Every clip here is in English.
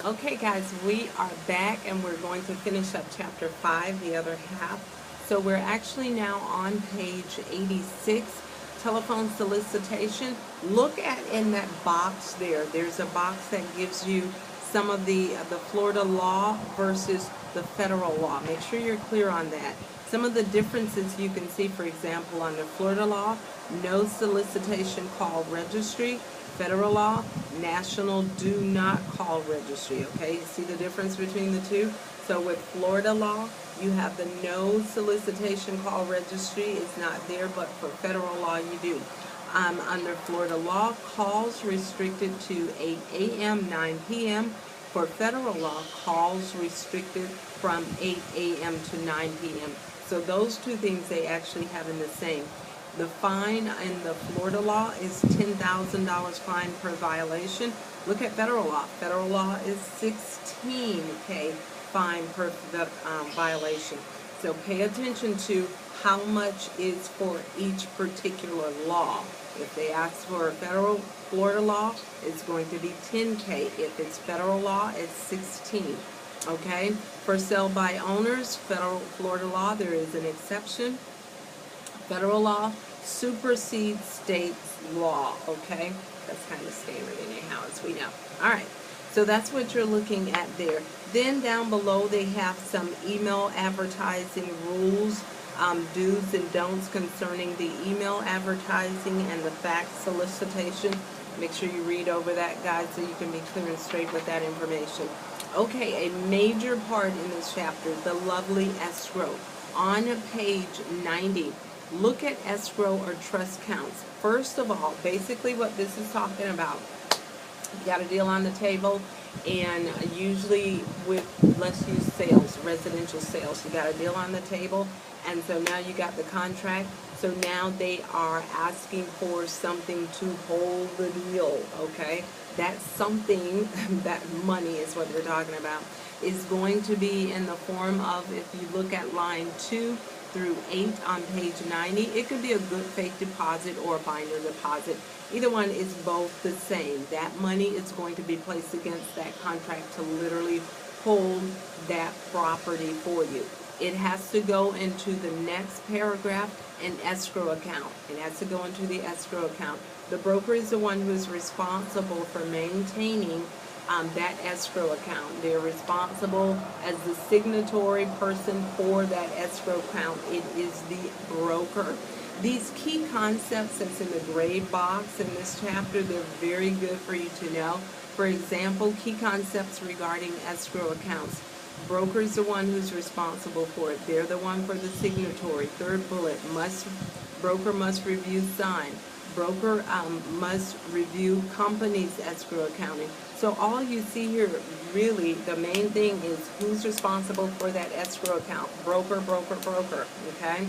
Okay, guys, we are back and we're going to finish up chapter 5, the other half. So we're actually now on page 86, telephone solicitation. Look at in that box there. There's a box that gives you some of the Florida law versus the federal law. Make sure you're clear on that. Some of the differences you can see, for example, under Florida law, no solicitation call registry. Federal law, national do not call registry, okay? You see the difference between the two? So with Florida law, you have the no solicitation call registry. It's not there, but for federal law, you do. Under Florida law, calls restricted to 8 a.m., 9 p.m. For federal law, calls restricted from 8 a.m. to 9 p.m. So those two things they actually have in the same. The fine in the Florida law is $10,000 fine per violation. Look at federal law. Federal law is $16K fine per violation. So pay attention to how much is for each particular law. If they ask for a federal Florida law, it's going to be $10K. If it's federal law, it's $16. Okay? For sale by owners, federal Florida law, there is an exception. Federal law supersedes state's law, okay? That's kind of standard anyhow, as we know. All right, so that's what you're looking at there. Then down below, they have some email advertising rules, do's and don'ts concerning the email advertising and the fax solicitation. Make sure you read over that, guys, so you can be clear and straight with that information. Okay, a major part in this chapter, the lovely escrow. On page 90, look at escrow or trust counts. First of all, basically what this is talking about, you got a deal on the table, and usually with, let's use sales, residential sales, you got a deal on the table, and so now you got the contract, so now they are asking for something to hold the deal, okay? That something, that money is what we're talking about, is going to be in the form of, if you look at line 2 through 8 on page 90, it could be a good faith deposit or a binder deposit. Either one is both the same. That money is going to be placed against that contract to literally hold that property for you. It has to go into the next paragraph, an escrow account. It has to go into the escrow account. The broker is the one who is responsible for maintaining that escrow account. They're responsible as the signatory person for that escrow account. It is the broker. These key concepts that's in the gray box in this chapter, they're very good for you to know. For example, key concepts regarding escrow accounts. Broker is the one who's responsible for it. They're the one for the signatory. Third bullet, broker must review sign. Broker must review company's escrow accounting. So all you see here, really, the main thing is who's responsible for that escrow account. Broker, broker, broker, okay?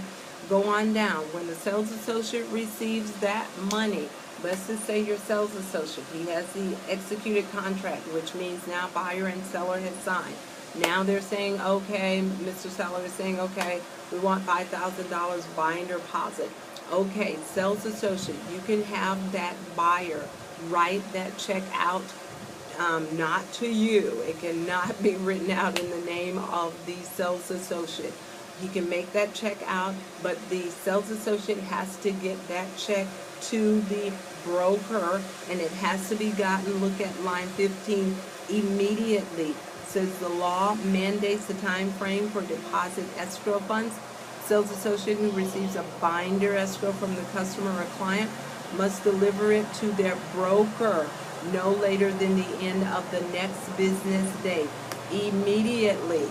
Go on down. When the sales associate receives that money, let's just say your sales associate, he has the executed contract, which means now buyer and seller has signed. Now they're saying, okay, Mr. Seller is saying, okay, we want $5,000 binder deposit. Okay, sales associate, you can have that buyer write that check out, not to you. It cannot be written out in the name of the sales associate. He can make that check out, but the sales associate has to get that check to the broker, and it has to be gotten, look at line 15, immediately. Says the law mandates the time frame for deposit escrow funds. Sales associate who receives a binder escrow from the customer or client must deliver it to their broker no later than the end of the next business day. Immediately.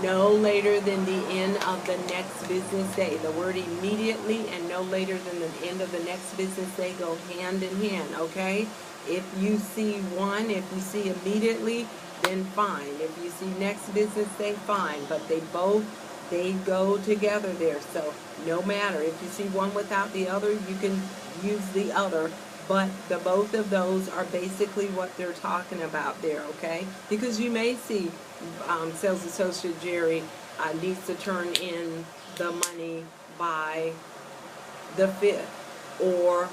No later than the end of the next business day. The word immediately and no later than the end of the next business day go hand in hand, okay? If you see one, if you see immediately, then fine. If you see next business day, fine. But they go together there. So no matter. If you see one without the other, you can use the other. But the both of those are basically what they're talking about there, okay? Because you may see sales associate Jerry needs to turn in the money by the 5th or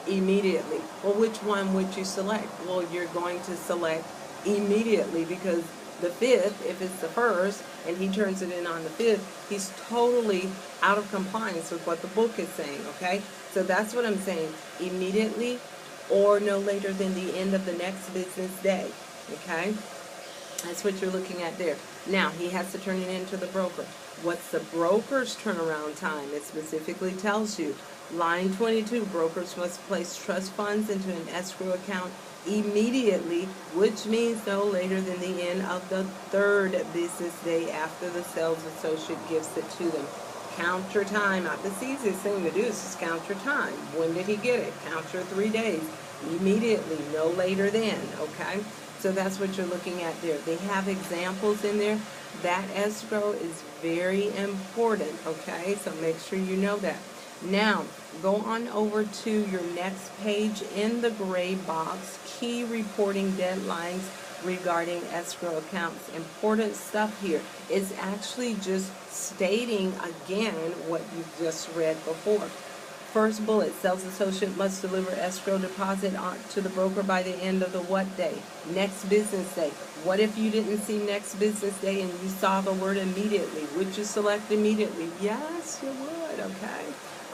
immediately. Well, which one would you select? Well, you're going to select immediately, because the 5th, if it's the 1st, and he turns it in on the 5th, he's totally out of compliance with what the book is saying, okay? So that's what I'm saying, immediately or no later than the end of the next business day, okay? That's what you're looking at there. Now, he has to turn it into the broker. What's the broker's turnaround time? It specifically tells you. Line 22, brokers must place trust funds into an escrow account immediately, which means no later than the end of the 3rd business day after the sales associate gives it to them. Count your time out. The easiest thing to do is just count your time. When did he get it? Count your 3 days. Immediately, no later than, okay? So that's what you're looking at there. They have examples in there. That escrow is very important, okay? So make sure you know that. Now, go on over to your next page in the gray box, key reporting deadlines regarding escrow accounts. Important stuff here. It's actually just stating again what you've just read before. First bullet, sales associate must deliver escrow deposit to the broker by the end of the what day? Next business day. What if you didn't see next business day and you saw the word immediately? Would you select immediately? Yes, you would, okay.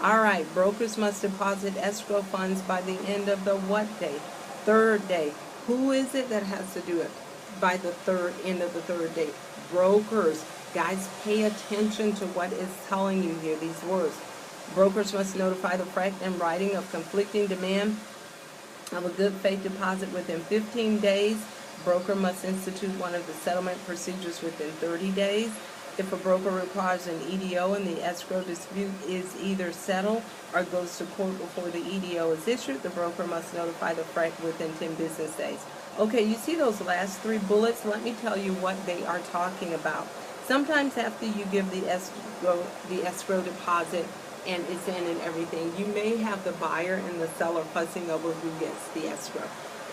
All right, brokers must deposit escrow funds by the end of the what day? 3rd day. Who is it that has to do it by the end of the 3rd day? Brokers. Guys, pay attention to what it's telling you here, these words. Brokers must notify the FREC in writing of conflicting demand of a good faith deposit within 15 days. Broker must institute one of the settlement procedures within 30 days. If a broker requires an EDO and the escrow dispute is either settled or goes to court before the EDO is issued, the broker must notify the FREC within 10 business days. Okay, you see those last 3 bullets? Let me tell you what they are talking about. Sometimes after you give the escrow deposit and it's in and everything, you may have the buyer and the seller fussing over who gets the escrow.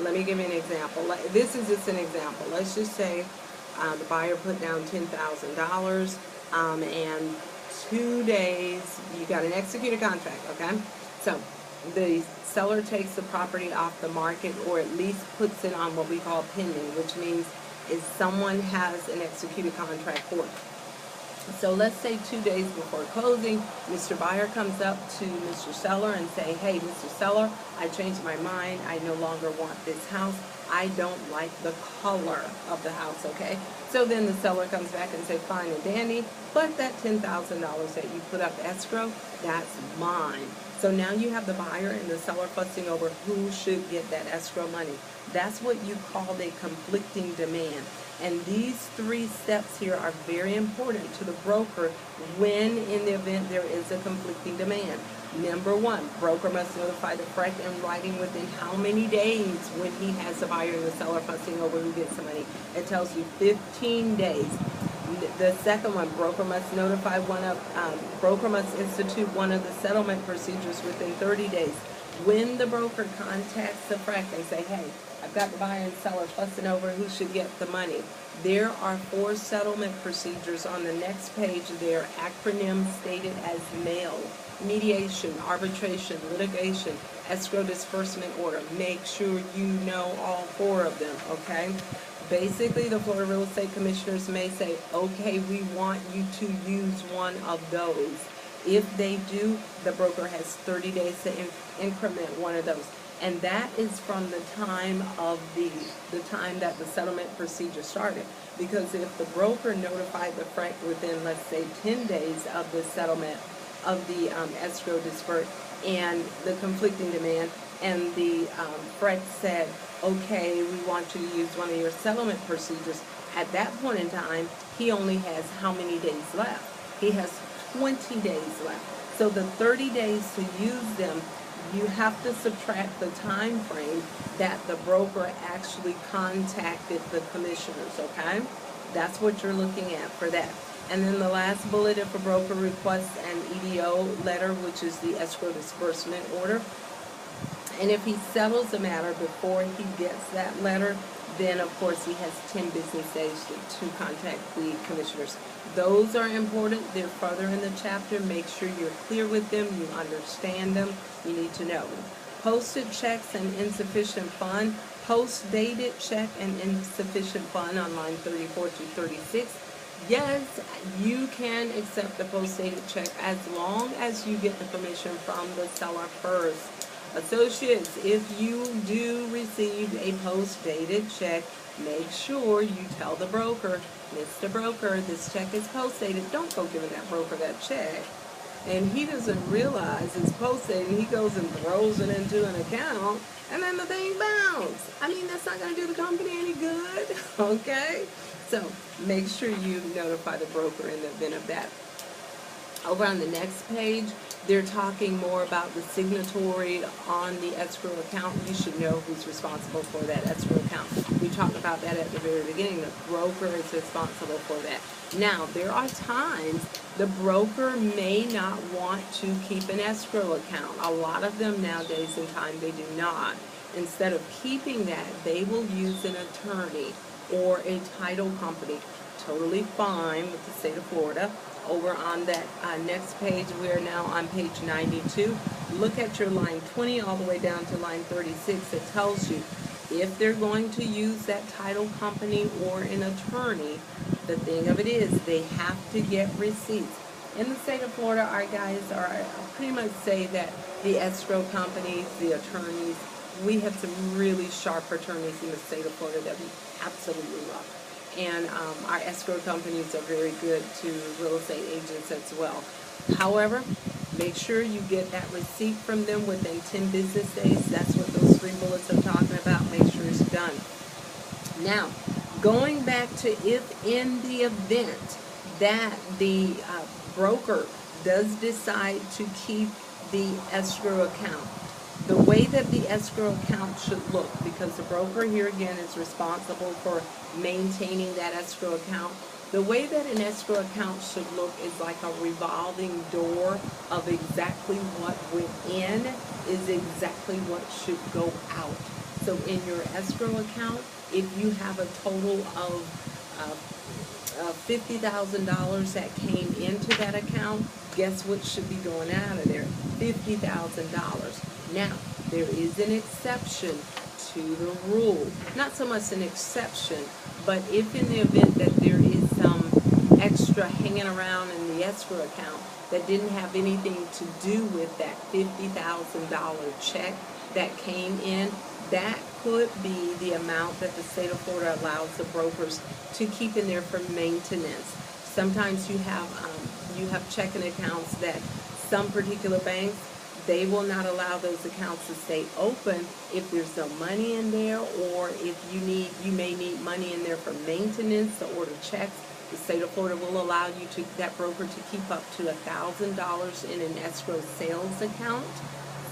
Let me give you an example. This is just an example. Let's just say the buyer put down $10,000 and 2 days, you got an executed contract, okay? So the seller takes the property off the market, or at least puts it on what we call pending, which means is someone has an executed contract for it. So let's say 2 days before closing, Mr. Buyer comes up to Mr. Seller and say, hey, Mr. Seller, I changed my mind. I no longer want this house. I don't like the color of the house, okay? So then the seller comes back and say, fine and dandy, but that $10,000 that you put up escrow, that's mine. So now you have the buyer and the seller fussing over who should get that escrow money. That's what you call a conflicting demand. And these 3 steps here are very important to the broker when, in the event there is a conflicting demand. Number 1, broker must notify the FREC in writing within how many days when he has the buyer and the seller fussing over who gets the money. It tells you 15 days. The second one, broker must institute one of the settlement procedures within 30 days. When the broker contacts the FREC and say, hey, I've got the buyer and seller fussing over who should get the money, there are 4 settlement procedures on the next page. They're acronyms stated as MAIL: mediation, arbitration, litigation, escrow disbursement order. Make sure you know all 4 of them, okay? Basically, the Florida Real Estate Commissioners may say, okay, we want you to use one of those. If they do, the broker has 30 days to increment one of those. And that is from the time of the time that the settlement procedure started. Because if the broker notified the FREC within, let's say, 10 days of the settlement of the escrow disbursement and the conflicting demand, and the FREC said, okay, we want you to use one of your settlement procedures, at that point in time, he only has how many days left? He has 20 days left. So the 30 days to use them, you have to subtract the time frame that the broker actually contacted the commissioners, okay? That's what you're looking at for that. And then the last bullet, if a broker requests an EDO letter, which is the escrow disbursement order, and if he settles the matter before he gets that letter, then of course he has 10 business days to contact the commissioners. Those are important. They're further in the chapter. Make sure you're clear with them, you understand them, you need to know. Posted checks and insufficient fund. Post-dated check and insufficient fund on line 34 to 36. Yes, you can accept the post-dated check as long as you get the permission from the seller first. Associates, if you do receive a post-dated check, make sure you tell the broker, Mr. Broker, this check is post-dated. Don't go giving that broker that check. And he doesn't realize it's post-dated, and he goes and throws it into an account, and then the thing bounces. I mean, that's not going to do the company any good, okay? So make sure you notify the broker in the event of that. Over on the next page, they're talking more about the signatory on the escrow account. You should know who's responsible for that escrow account. We talked about that at the very beginning. The broker is responsible for that. Now, there are times the broker may not want to keep an escrow account. A lot of them nowadays in time, they do not. Instead of keeping that, they will use an attorney or a title company. Totally fine with the state of Florida. Over on that next page, we are now on page 92. Look at your line 20 all the way down to line 36. It tells you if they're going to use that title company or an attorney, the thing of it is they have to get receipts. In the state of Florida, our guys are pretty much say that the escrow companies, the attorneys, we have some really sharp attorneys in the state of Florida that we absolutely love. And our escrow companies are very good to real estate agents as well. However, make sure you get that receipt from them within 10 business days. That's what those 3 bullets are talking about. Make sure it's done. Now, going back to if in the event that the broker does decide to keep the escrow account, the way that the escrow account should look, because the broker here again is responsible for maintaining that escrow account, the way that an escrow account should look is like a revolving door of exactly what went in is exactly what should go out. So in your escrow account, if you have a total of $50,000 that came into that account, guess what should be going out of there? $50,000. Now, there is an exception to the rule. Not so much an exception, but if in the event that there is some extra hanging around in the escrow account that didn't have anything to do with that $50,000 check that came in, that could be the amount that the state of Florida allows the brokers to keep in there for maintenance. Sometimes you have checking accounts that some particular banks, they will not allow those accounts to stay open if there's no money in there, or if you may need money in there for maintenance to order checks. The state of Florida will allow you that broker to keep up to $1,000 in an escrow sales account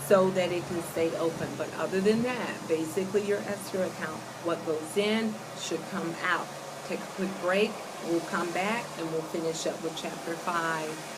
so that it can stay open. But other than that, basically your escrow account, what goes in should come out. Take a quick break. We'll come back and we'll finish up with chapter 5.